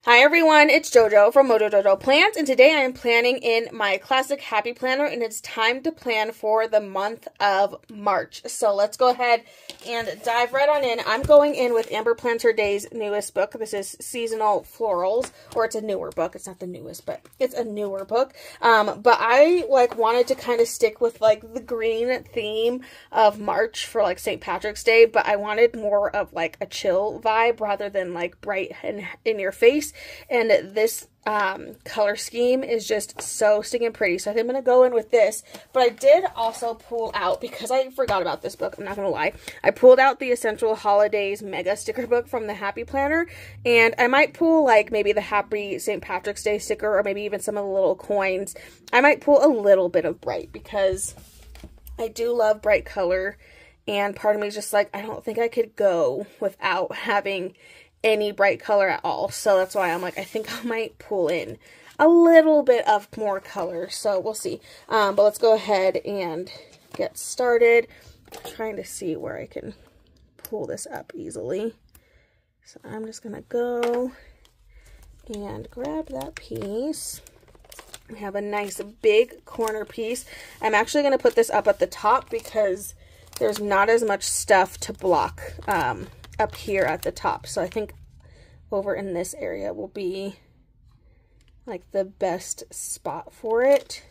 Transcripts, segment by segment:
Hi everyone, it's JoJo from Mojo Jojo Plans, and today I am planning in my classic happy planner, and it's time to plan for the month of March. So let's go ahead and dive right on in. I'm going in with Amber Plans Her Day's newest book. This is Seasonal Florals, or it's a newer book. It's not the newest, but it's a newer book. But I wanted to kind of stick with the green theme of March for St. Patrick's Day, but I wanted more of a chill vibe rather than bright and in your face. And this color scheme is just so stinking pretty. So I think I'm going to go in with this. But I did also pull out, because I forgot about this book, I'm not going to lie. I pulled out the Essential Holidays Mega Sticker Book from the Happy Planner. And I might pull maybe the Happy St. Patrick's Day sticker, or maybe even some of the little coins. I might pull a little bit of bright, because I do love bright color. And part of me is just I don't think I could go without having any bright color at all. So that's why I'm I think I might pull in a little bit of more color. So we'll see. But let's go ahead and get started. I'm trying to see where I can pull this up easily. So I'm just going to go and grab that piece. We have a nice big corner piece. I'm actually going to put this up at the top because there's not as much stuff to block up here at the top. So I think over in this area will be the best spot for it.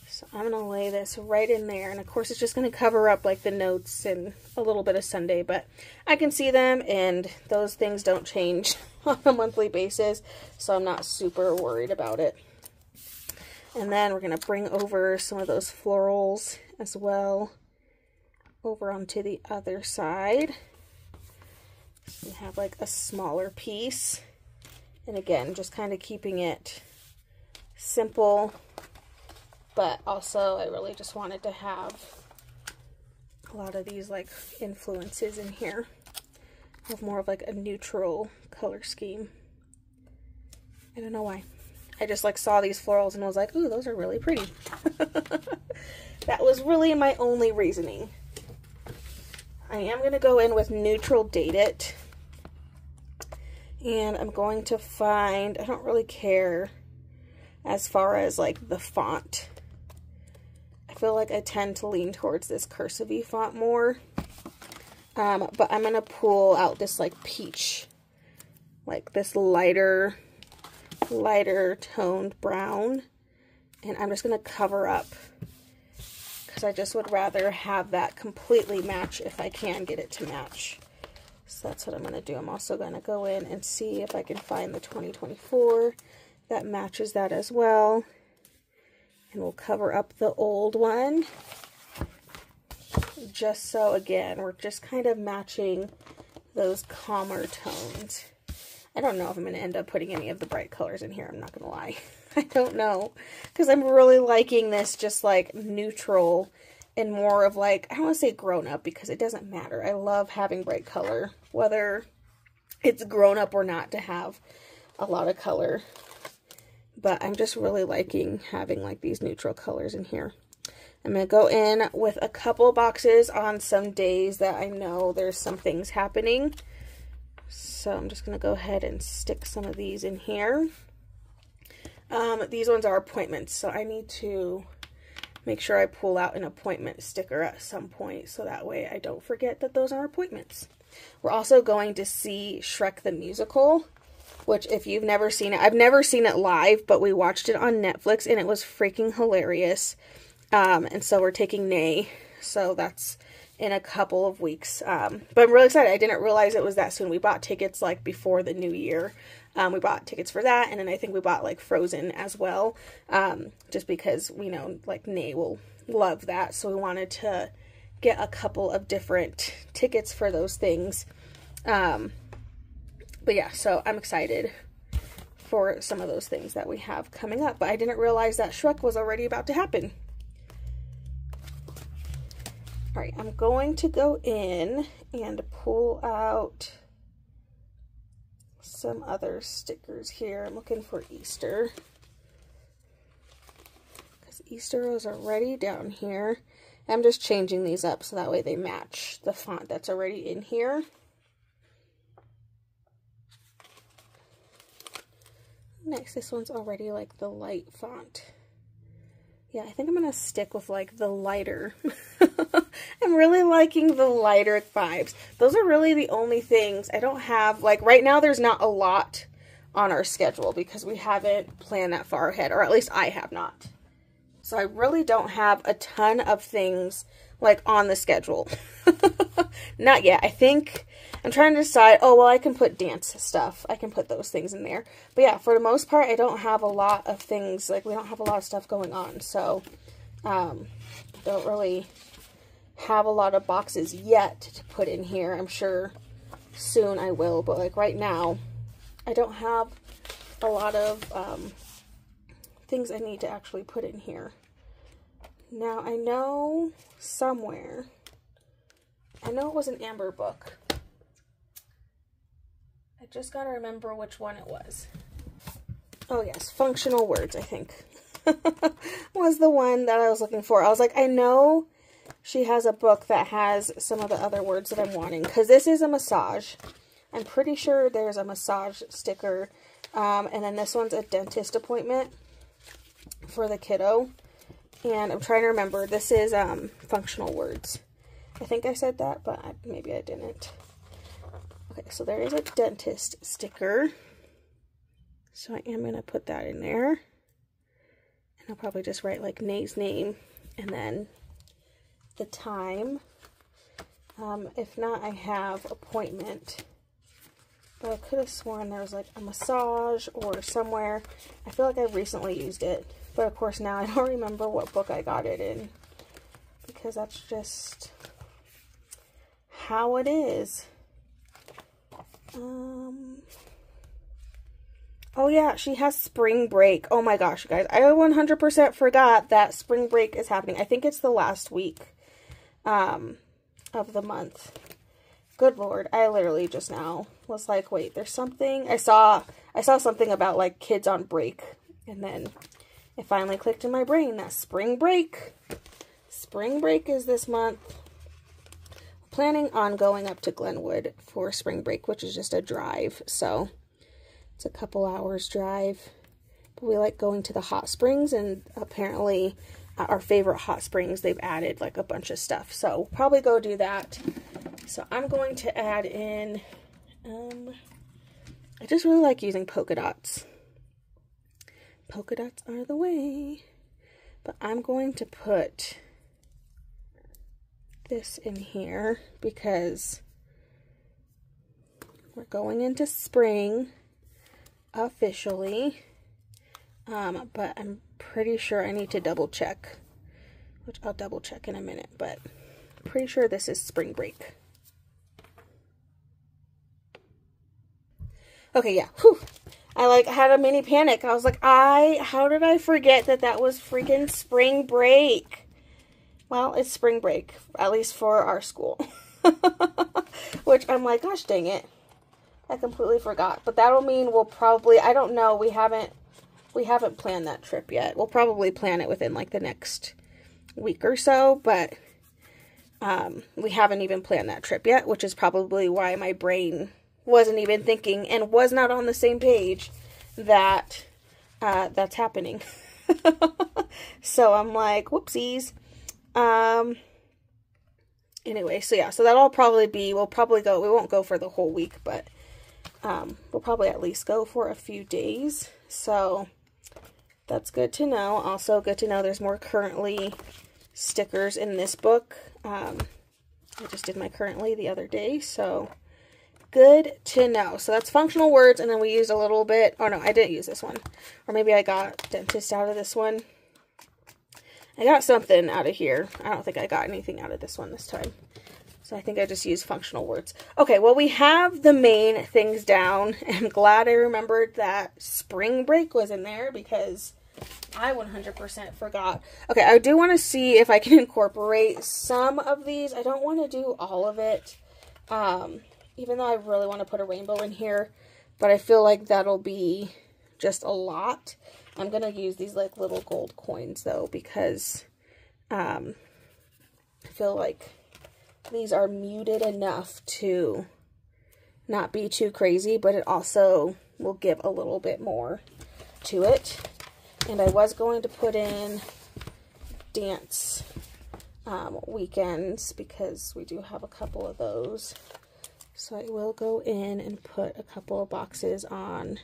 So I'm going to lay this right in there. And of course it's just going to cover up the notes and a little bit of Sunday, but I can see them and those things don't change on a monthly basis. So I'm not super worried about it. And then we're going to bring over some of those florals as well over onto the other side. So we have a smaller piece, and again just kind of keeping it simple, but also I really just wanted to have a lot of these influences in here. Have more of a neutral color scheme. I don't know why. I just saw these florals and was ooh, those are really pretty. That was really my only reasoning. I am going to go in with Neutral Date It, and I'm going to find, I don't really care as far as the font. I feel I tend to lean towards this cursive-y font more, but I'm going to pull out this peach, this lighter toned brown, and I'm just going to cover up. I just would rather have that completely match if I can get it to match. So that's what I'm going to do. I'm also going to go in and see if I can find the 2024 that matches that as well. And we'll cover up the old one. Just so, again, we're just kind of matching those calmer tones. I don't know if I'm going to end up putting any of the bright colors in here. I'm not going to lie. I don't know. Because I'm really liking this just neutral and more of I don't want to say grown up because it doesn't matter. I love having bright color, whether it's grown up or not, to have a lot of color. But I'm just really liking having these neutral colors in here. I'm going to go in with a couple boxes on some days that I know there's some things happening. So I'm just going to go ahead and stick some of these in here. These ones are appointments, so I need to make sure I pull out an appointment sticker at some point, so that way I don't forget that those are appointments. We're also going to see Shrek the Musical, which if you've never seen it, I've never seen it live, but we watched it on Netflix and it was freaking hilarious. And so we're taking Nay, so that's in a couple of weeks. But I'm really excited. I didn't realize it was that soon. We bought tickets before the new year. We bought tickets for that, and then I think we bought Frozen as well, just because we know Nay will love that, so we wanted to get a couple of different tickets for those things. But yeah, so I'm excited for some of those things that we have coming up, but I didn't realize that Shrek was already about to happen. Alright, I'm going to go in and pull out some other stickers here. I'm looking for Easter, because Easter is already down here. I'm just changing these up so that way they match the font that's already in here. Nice. This one's already like the light font. Yeah, I think I'm going to stick with like the lighter. I'm really liking the lighter vibes. Those are really the only things. I don't have, like right now there's not a lot on our schedule because we haven't planned that far ahead, or at least I have not. So I really don't have a ton of things like on the schedule. Not yet. I think I'm trying to decide, oh, well, I can put dance stuff. I can put those things in there. But yeah, for the most part, I don't have a lot of things. Like, we don't have a lot of stuff going on. So, don't really have a lot of boxes yet to put in here. I'm sure soon I will. But, like, right now, I don't have a lot of things I need to actually put in here. Now, I know somewhere, I know it was an Amber book. I just gotta remember which one it was. Oh yes, Functional Words, I think, was the one that I was looking for. I was like, I know she has a book that has some of the other words that I'm wanting, because this is a massage. I'm pretty sure there's a massage sticker, and then this one's a dentist appointment for the kiddo. And I'm trying to remember, this is Functional Words. I think I said that, but maybe I didn't. Okay, so there is a dentist sticker. So I am going to put that in there. And I'll probably just write like Nay's name and then the time. If not, I have appointment. But I could have sworn there was like a massage or somewhere. I feel like I recently used it. But of course now I don't remember what book I got it in. Because that's just how it is. Oh yeah, she has spring break. Oh my gosh, you guys. I 100% forgot that spring break is happening. I think it's the last week of the month. Good Lord. I literally just now was like, wait, there's something. I saw something about like kids on break. And then it finally clicked in my brain that spring break. Spring break is this month. Planning on going up to Glenwood for spring break, which is just a drive. So it's a couple hours drive. But we like going to the hot springs, and apparently our favorite hot springs, they've added like a bunch of stuff. So we'll probably go do that. So I'm going to add in, I just really like using polka dots. Polka dots are the way. But I'm going to put this in here because we're going into spring officially. But I'm pretty sure I need to double check, which I'll double check in a minute, but I'm pretty sure this is spring break. Okay, yeah. Whew. I like had a mini panic. I was like, how did I forget that that was freaking spring break? Well, it's spring break, at least for our school. Which I'm like, gosh dang it. I completely forgot. But that'll mean we'll probably, I don't know, we haven't planned that trip yet. We'll probably plan it within like the next week or so, but we haven't even planned that trip yet, which is probably why my brain wasn't even thinking and was not on the same page that that's happening. So I'm like, whoopsies. Anyway, so yeah, so that'll probably be, we'll probably go, we won't go for the whole week, but we'll probably at least go for a few days. So that's good to know. Also good to know there's more Currently stickers in this book. I just did my Currently the other day, so good to know. So that's Functional Words, and then we used a little bit, oh no, I didn't use this one. Or maybe I got Dentist out of this one. I got something out of here. I don't think I got anything out of this one this time. So I think I just used Functional Words. Okay, well, we have the main things down. I'm glad I remembered that spring break was in there because I 100% forgot. Okay, I do want to see if I can incorporate some of these. I don't want to do all of it, even though I really want to put a rainbow in here. But I feel like that'll be just a lot. I'm going to use these like little gold coins though, because I feel like these are muted enough to not be too crazy, but it also will give a little bit more to it. And I was going to put in dance weekends because we do have a couple of those. So I will go in and put a couple of boxes on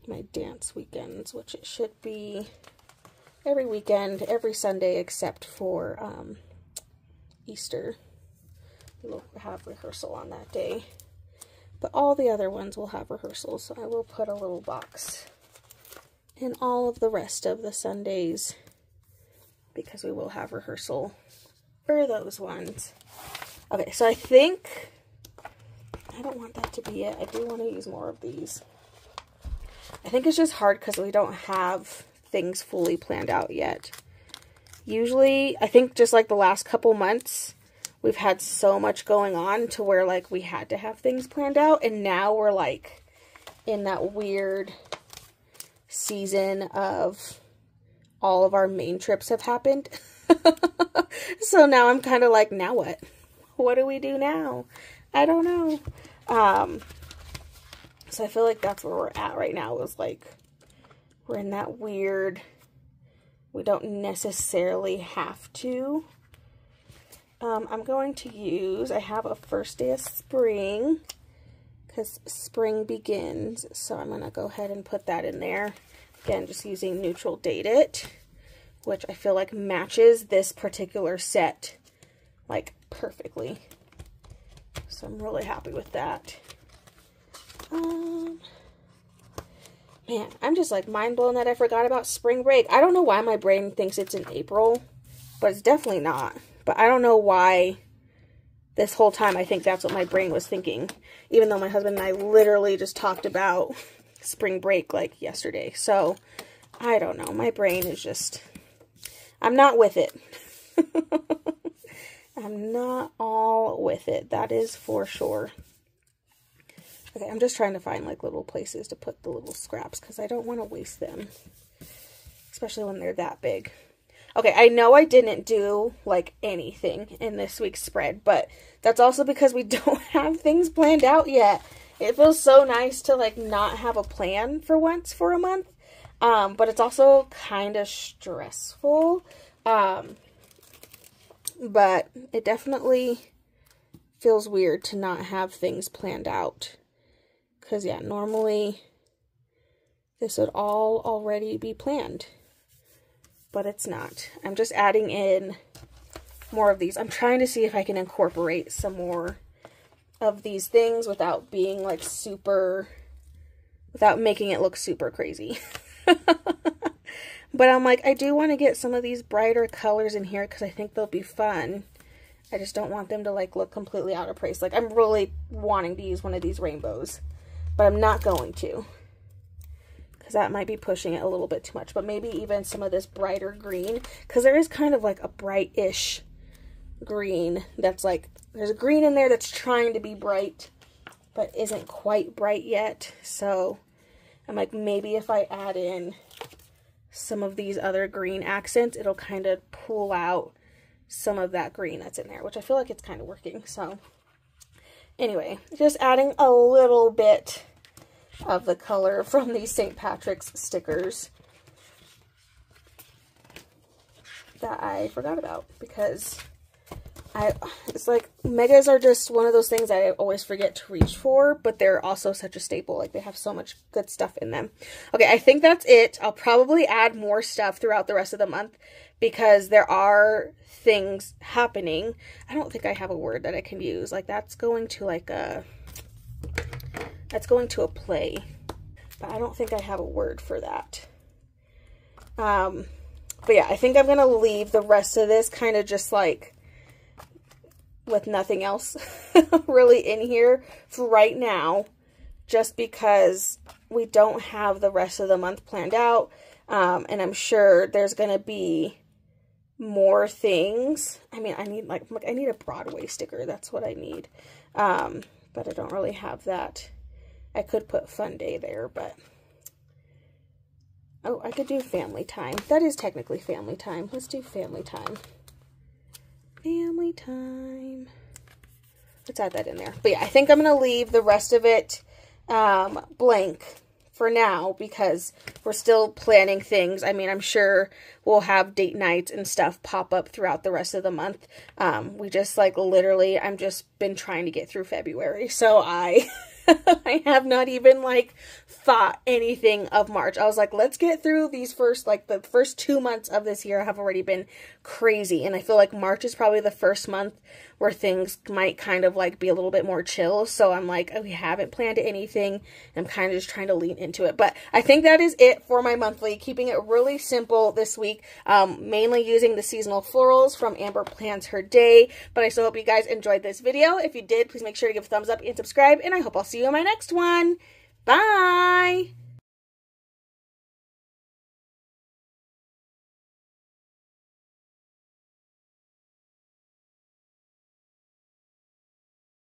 my dance weekends, which it should be every weekend, every Sunday except for Easter. We'll have rehearsal on that day. But all the other ones will have rehearsals, so I will put a little box in all of the rest of the Sundays because we will have rehearsal for those ones. Okay, so I think I don't want that to be it. I do want to use more of these. I think it's just hard because we don't have things fully planned out yet. Usually, I think just like the last couple months, we've had so much going on to where like we had to have things planned out, and now we're like in that weird season of all of our main trips have happened. So now I'm kind of like, now what? What do we do now? I don't know. So I feel like that's where we're at right now, is like we're in that weird, we don't necessarily have to. I'm going to use, I have a first day of spring because spring begins. So I'm going to go ahead and put that in there. Again, just using Neutral Date It, which I feel like matches this particular set like perfectly. So I'm really happy with that. Man, I'm just like mind blown that I forgot about spring break. I don't know why my brain thinks it's in April, but it's definitely not. But I don't know why this whole time I think that's what my brain was thinking, even though my husband and I literally just talked about spring break like yesterday. So I don't know. My brain is just, I'm not with it. I'm not all with it. That is for sure. Okay, I'm just trying to find like little places to put the little scraps because I don't want to waste them, especially when they're that big. Okay, I know I didn't do like anything in this week's spread, but that's also because we don't have things planned out yet. It feels so nice to like not have a plan for once for a month, but it's also kind of stressful. But it definitely feels weird to not have things planned out. Because, yeah, normally this would all already be planned. But it's not. I'm just adding in more of these. I'm trying to see if I can incorporate some more of these things without being, like, super, without making it look super crazy. But I'm like, I do want to get some of these brighter colors in here because I think they'll be fun. I just don't want them to, like, look completely out of place. Like, I'm really wanting to use one of these rainbows. But I'm not going to, because that might be pushing it a little bit too much. But maybe even some of this brighter green, because there is kind of like a bright-ish green that's like, there's a green in there that's trying to be bright, but isn't quite bright yet. So I'm like, maybe if I add in some of these other green accents, it'll kind of pull out some of that green that's in there, which I feel like it's kind of working. So anyway, just adding a little bit of the color from these St. Patrick's stickers that I forgot about because it's like megas are just one of those things I always forget to reach for, but they're also such a staple. Like, they have so much good stuff in them. Okay, I think that's it. I'll probably add more stuff throughout the rest of the month because there are things happening. I don't think I have a word that I can use. Like, that's going to like a play, but I don't think I have a word for that. But yeah, I think I'm gonna leave the rest of this kind of just like with nothing else really in here for right now, just because we don't have the rest of the month planned out. And I'm sure there's gonna be more things. I mean, I need a Broadway sticker. That's what I need. But I don't really have that. I could put Fun Day there, but oh, I could do Family Time. That is technically Family Time. Let's do Family Time. Family Time. Let's add that in there. But yeah, I think I'm going to leave the rest of it blank for now because we're still planning things. I mean, I'm sure we'll have date nights and stuff pop up throughout the rest of the month. We just like literally, I'm just been trying to get through February. So I have not even like thought anything of March. I was like, let's get through these the first 2 months of this year have already been crazy. And I feel like March is probably the first month where things might kind of like be a little bit more chill. So I'm like, oh, we haven't planned anything. I'm kind of just trying to lean into it. But I think that is it for my monthly, keeping it really simple this week. Mainly using the seasonal florals from Amber Plans Her Day. But I still hope you guys enjoyed this video. If you did, please make sure to give a thumbs up and subscribe. And I hope I'll see you in my next one. Bye!